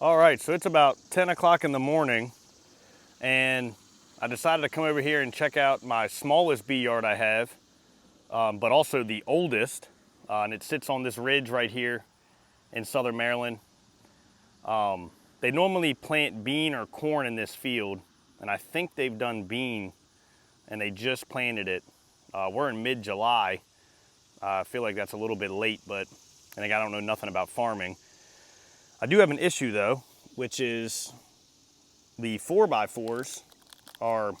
All right, so it's about 10 o'clock in the morning, and I decided to come over here and check out my smallest bee yard I have, but also the oldest, and it sits on this ridge right here in southern Maryland. They normally plant bean or corn in this field, and I think they've done bean, and they just planted it. We're in mid-July. I feel like that's a little bit late, but I think I don't know nothing about farming. I do have an issue though, which is the 4x4s are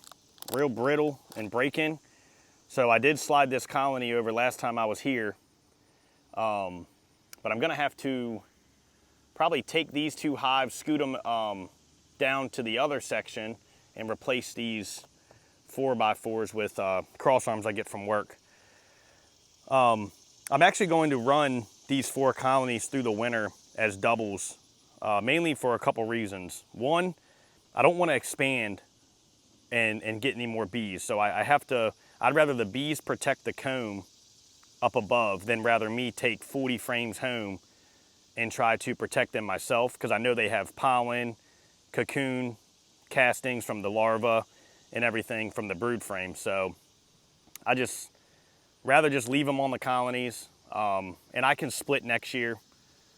real brittle and breaking. So I did slide this colony over last time I was here, but I'm gonna have to probably take these two hives, scoot them down to the other section and replace these 4x4s with cross arms I get from work. I'm actually going to run these 4 colonies through the winter as doubles, mainly for a couple reasons. One, I don't want to expand and get any more bees. So I'd rather the bees protect the comb up above than rather me take 40 frames home and try to protect them myself, because I know they have pollen, cocoon castings from the larva and everything from the brood frame. So I just rather just leave them on the colonies, and I can split next year,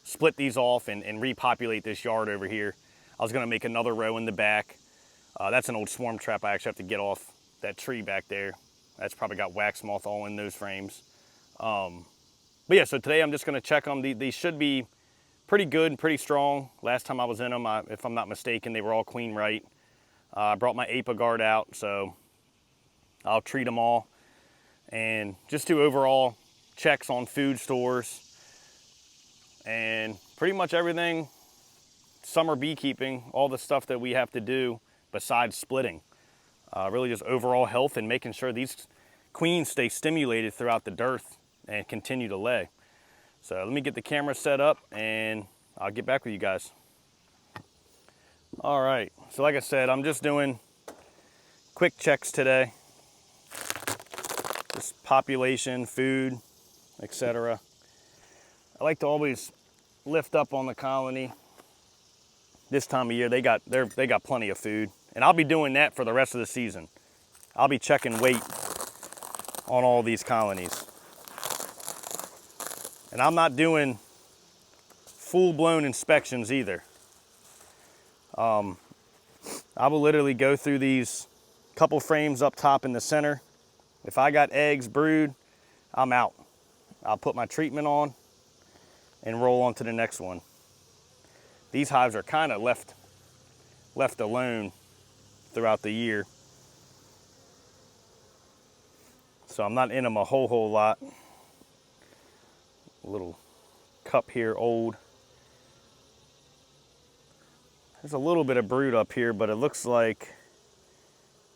split these off and repopulate this yard over here. I was gonna make another row in the back. That's an old swarm trap I actually have to get off that tree back there. That's probably got wax moth all in those frames. But yeah, so today I'm just gonna check them. These should be pretty good and pretty strong. Last time I was in them, if I'm not mistaken, they were all queen right. I brought my APA out, so I'll treat them all and just do overall checks on food stores and pretty much everything summer beekeeping, all the stuff that we have to do besides splitting. Really just overall health and making sure these queens stay stimulated throughout the dearth and continue to lay. So let me get the camera set up and I'll get back with you guys. All right, so like I said, I'm just doing quick checks today. Just population, food, etc. I like to always lift up on the colony. This time of year, they got plenty of food, and I'll be doing that for the rest of the season. I'll be checking weight on all these colonies. And I'm not doing full-blown inspections either. I will literally go through these couple frames up top in the center. If I got eggs brood, I'm out. I'll put my treatment on and roll on to the next one. These hives are kind of left alone throughout the year. So I'm not in them a whole lot. A little cup here, old. There's a little bit of brood up here, but it looks like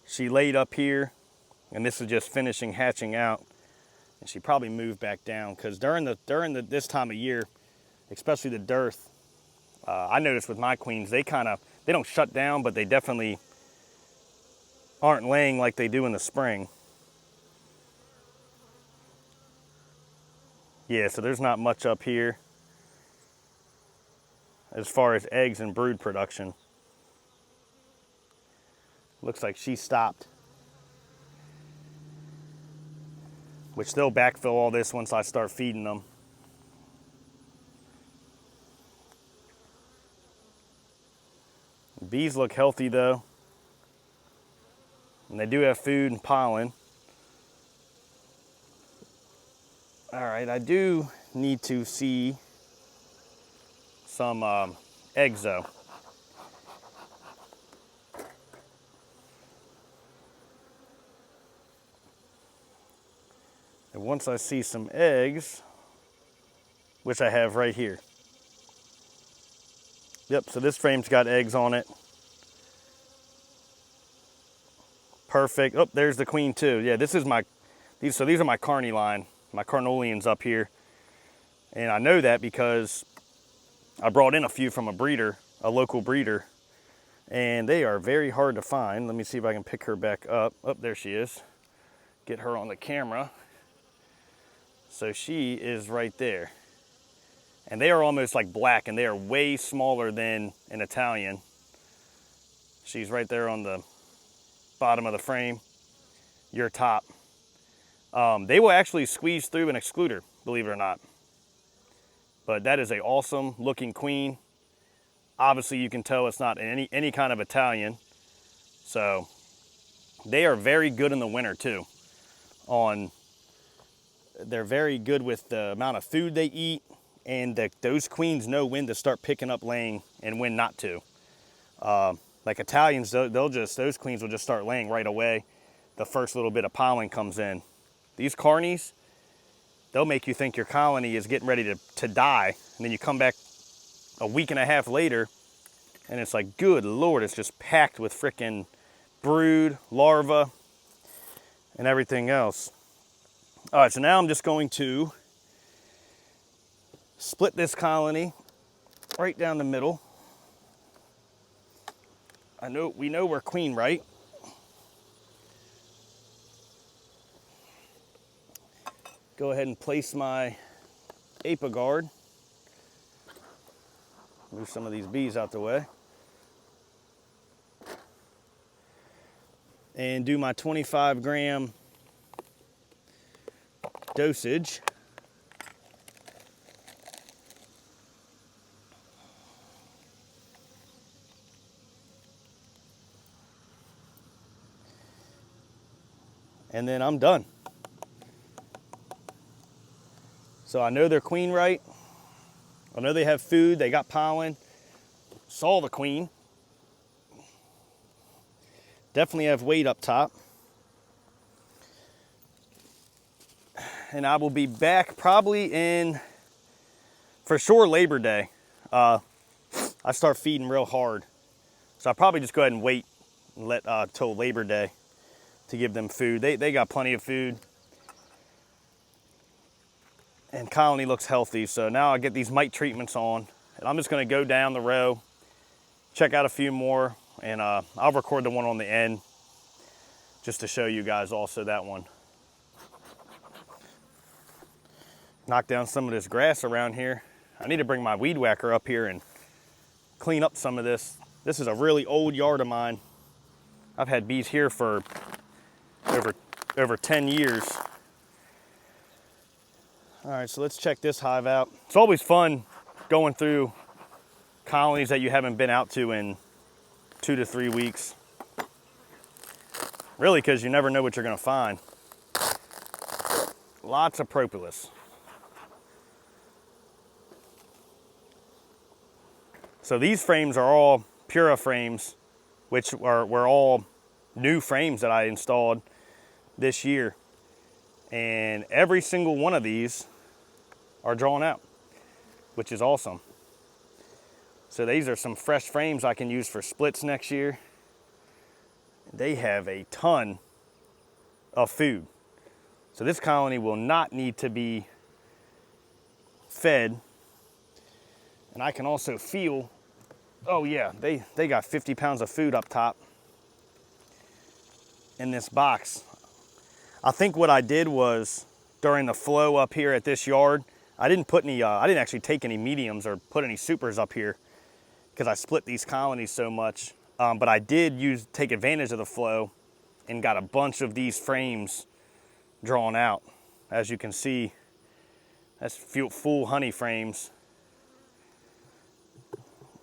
she laid up here and this is just finishing hatching out. And she probably moved back down because during this time of year, especially the dearth, I noticed with my queens, they don't shut down, but they definitely aren't laying like they do in the spring. Yeah, so there's not much up here as far as eggs and brood production. Looks like she stopped, which they'll backfill all this once I start feeding them. Bees look healthy though, and they do have food and pollen. All right, I do need to see some eggs though. And once I see some eggs, which I have right here. Yep, so this frame's got eggs on it. Perfect. Oh, there's the queen too. Yeah, these are my carny line, my carnolians up here. And I know that because I brought in a few from a breeder, a local breeder, and they are very hard to find. Let me see if I can pick her back up. Oh, there she is. Get her on the camera. So she is right there. And they are almost like black, and they are way smaller than an Italian. She's right there on the bottom of the frame, your top. They will actually squeeze through an excluder, believe it or not. But that is an awesome looking queen. Obviously you can tell it's not any kind of Italian. So they are very good in the winter too. They're very good with the amount of food they eat, and those queens know when to start picking up laying and when not to. Like Italians, those queens will just start laying right away. The first little bit of pollen comes in. These carnies, they'll make you think your colony is getting ready to die, and then you come back a week and a half later, and it's like, good Lord, it's just packed with frickin' brood, larvae, and everything else. All right, so now I'm just going to split this colony right down the middle. We know we're queen, right? Go ahead and place my apiguard. Move some of these bees out the way. And do my 25-gram dosage. And then I'm done. So I know they're queen right. I know they have food, they got pollen. Saw the queen. Definitely have weight up top. And I will be back probably for sure, Labor Day. I start feeding real hard. So I'll probably just go ahead and wait and let till Labor Day to give them food. They got plenty of food. And colony looks healthy. So now I get these mite treatments on, and I'm just gonna go down the row, check out a few more, and I'll record the one on the end just to show you guys also that one. Knock down some of this grass around here. I need to bring my weed whacker up here and clean up some of this. This is a really old yard of mine. I've had bees here for over 10 years. All right, so let's check this hive out. It's always fun going through colonies that you haven't been out to in 2 to 3 weeks. Really, because you never know what you're gonna find. Lots of propolis. So these frames are all Pura frames, which were all new frames that I installed this year. And every single one of these are drawn out, which is awesome. So these are some fresh frames I can use for splits next year. They have a ton of food. So this colony will not need to be fed. And I can also feel, oh yeah, they got 50 pounds of food up top in this box. I think what I did was, during the flow up here at this yard, I didn't actually take any mediums or put any supers up here because I split these colonies so much. But I did take advantage of the flow and got a bunch of these frames drawn out. As you can see, that's full honey frames.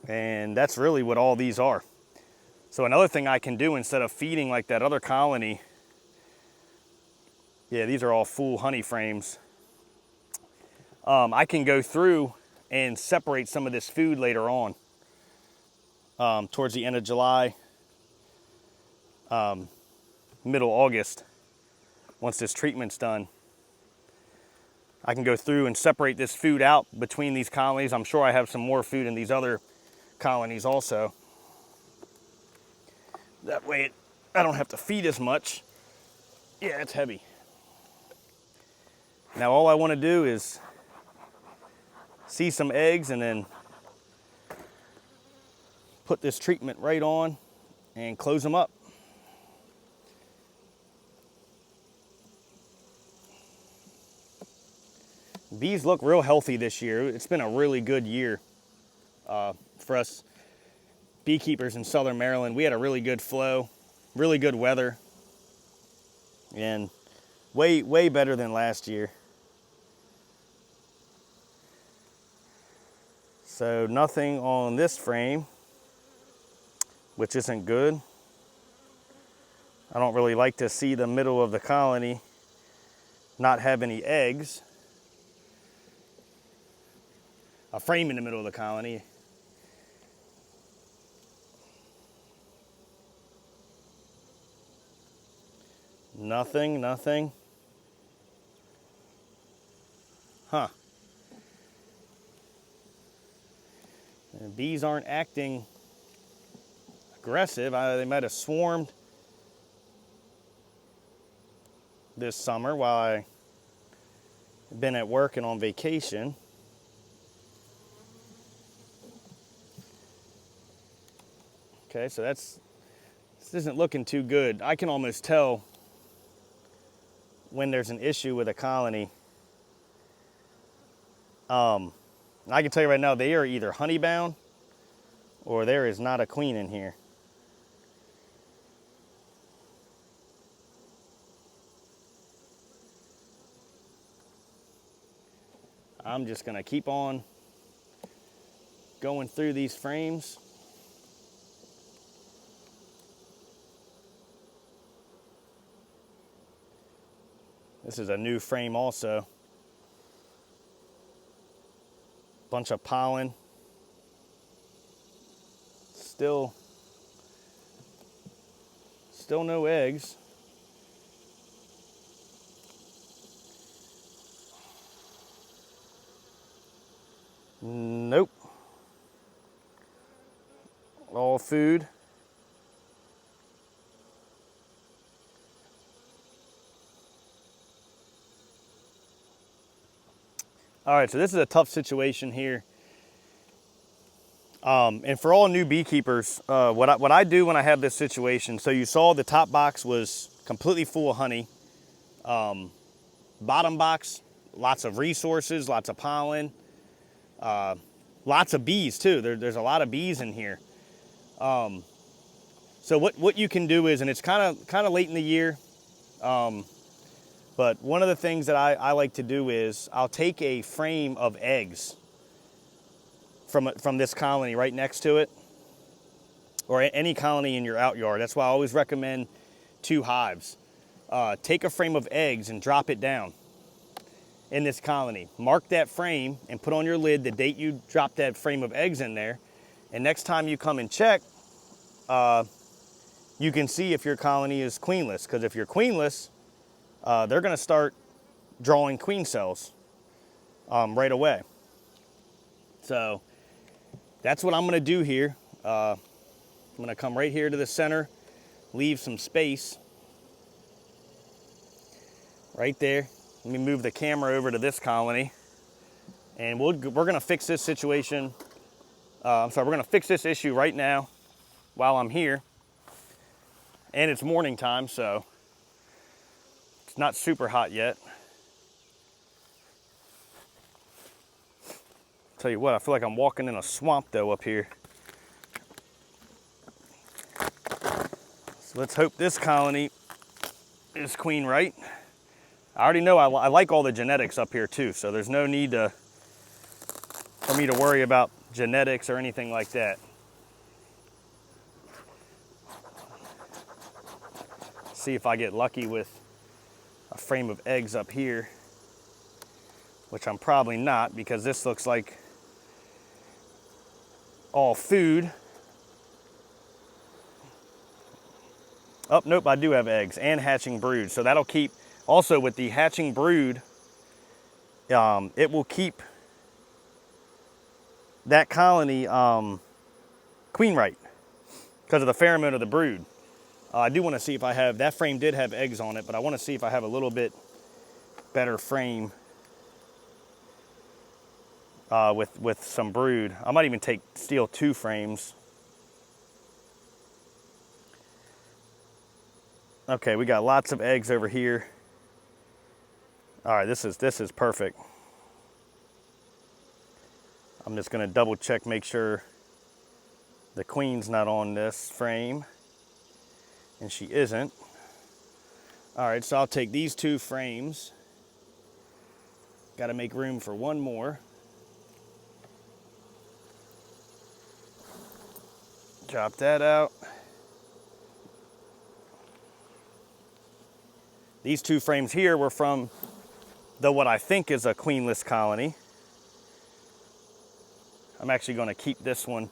And that's really what all these are. So another thing I can do, instead of feeding like that other colony, yeah, these are all full honey frames. I can go through and separate some of this food later on, towards the end of July, middle August, once this treatment's done. I can go through and separate this food out between these colonies. I'm sure I have some more food in these other colonies also. That way I don't have to feed as much. Yeah, it's heavy. Now all I want to do is see some eggs and then put this treatment right on and close them up. bees look real healthy this year. It's been a really good year for us beekeepers in Southern Maryland. We had a really good flow, really good weather, and way better than last year. So nothing on this frame, which isn't good. I don't really like to see the middle of the colony not have any eggs. A frame in the middle of the colony. Nothing. Huh. And bees aren't acting aggressive. They might have swarmed this summer while I've been at work and on vacation. Okay, so this isn't looking too good. I can almost tell when there's an issue with a colony. I can tell you right now, they are either honey-bound or there is not a queen in here. I'm just gonna keep on going through these frames. This is a new frame also. Bunch of pollen. Still no eggs. Nope. All food. All right, so this is a tough situation here. And for all new beekeepers, what I do when I have this situation, so you saw the top box was completely full of honey. Bottom box, lots of resources, lots of pollen, lots of bees too. There's a lot of bees in here. So what you can do is, and it's kind of late in the year, but one of the things that I like to do is I'll take a frame of eggs from this colony right next to it, or any colony in your out yard. That's why I always recommend 2 hives. Take a frame of eggs and drop it down in this colony. Mark that frame and put on your lid the date you dropped that frame of eggs in there. And next time you come and check, you can see if your colony is queenless. Because if you're queenless, they're gonna start drawing queen cells right away. So that's what I'm gonna do here. I'm gonna come right here to the center, leave some space right there. Let me move the camera over to this colony, and we're gonna fix this situation. We're gonna fix this issue right now while I'm here. And it's morning time, so it's not super hot yet. Tell you what, I feel like I'm walking in a swamp though up here. So let's hope this colony is queen right. I already know I like all the genetics up here too, so there's no need for me to worry about genetics or anything like that. See if I get lucky with a frame of eggs up here, which I'm probably not, because this looks like all food. Oh, nope, I do have eggs and hatching brood. So that'll keep, also with the hatching brood, it will keep that colony queen right because of the pheromone of the brood. I do want to see if I have, that frame did have eggs on it, but I want to see if I have a little bit better frame with some brood. I might even steal 2 frames. Okay, we got lots of eggs over here. All right, this is perfect. I'm just gonna double check, make sure the queen's not on this frame, and she isn't. All right, so I'll take these 2 frames. Got to make room for one more. Drop that out. These 2 frames here were from what I think is a queenless colony. I'm actually going to keep this one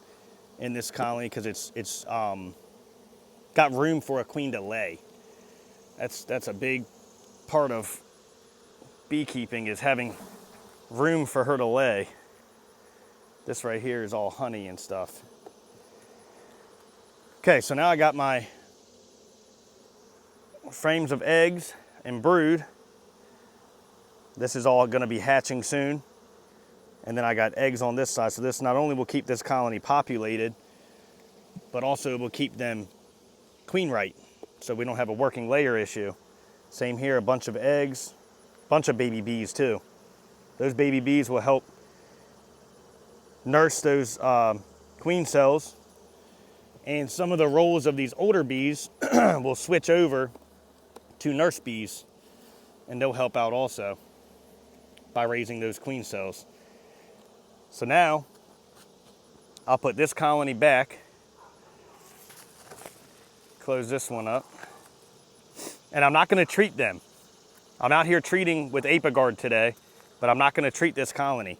in this colony because it's got room for a queen to lay. That's a big part of beekeeping, is having room for her to lay. This right here is all honey and stuff. Okay, so now I got my frames of eggs and brood. This is all going to be hatching soon. And then I got eggs on this side. So this not only will keep this colony populated, but also will keep them queen right, so we don't have a working layer issue. Same here, a bunch of eggs, bunch of baby bees too. Those baby bees will help nurse those queen cells, and some of the roles of these older bees will switch over to nurse bees, and they'll help out also by raising those queen cells. So now I'll put this colony back, close this one up, and I'm not going to treat them. I'm out here treating with Apiguard today, but I'm not going to treat this colony.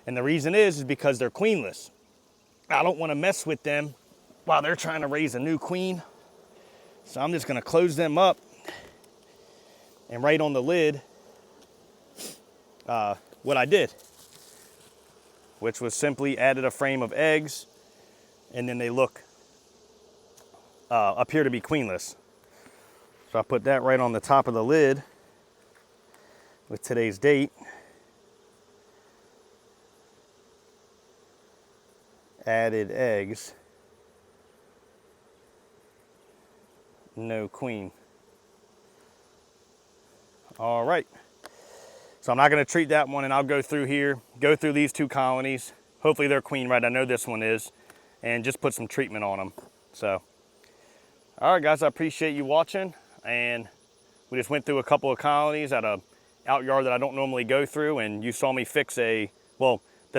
And the reason is because they're queenless. I don't want to mess with them while they're trying to raise a new queen. So I'm just going to close them up and write on the lid what I did, which was simply added a frame of eggs, and then they appear to be queenless. So I put that right on the top of the lid with today's date. Added eggs, no queen. All right. So I'm not going to treat that one, and I'll go through here, go through these 2 colonies. Hopefully they're queen right. I know this one is, and just put some treatment on them. So, all right, guys, I appreciate you watching. And we just went through a couple of colonies at a out yard that I don't normally go through, and you saw me fix the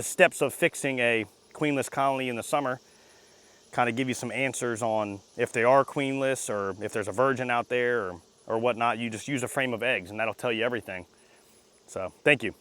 steps of fixing a queenless colony in the summer. Kind of give you some answers on if they are queenless, or if there's a virgin out there, or whatnot. You just use a frame of eggs, and that'll tell you everything. So, thank you.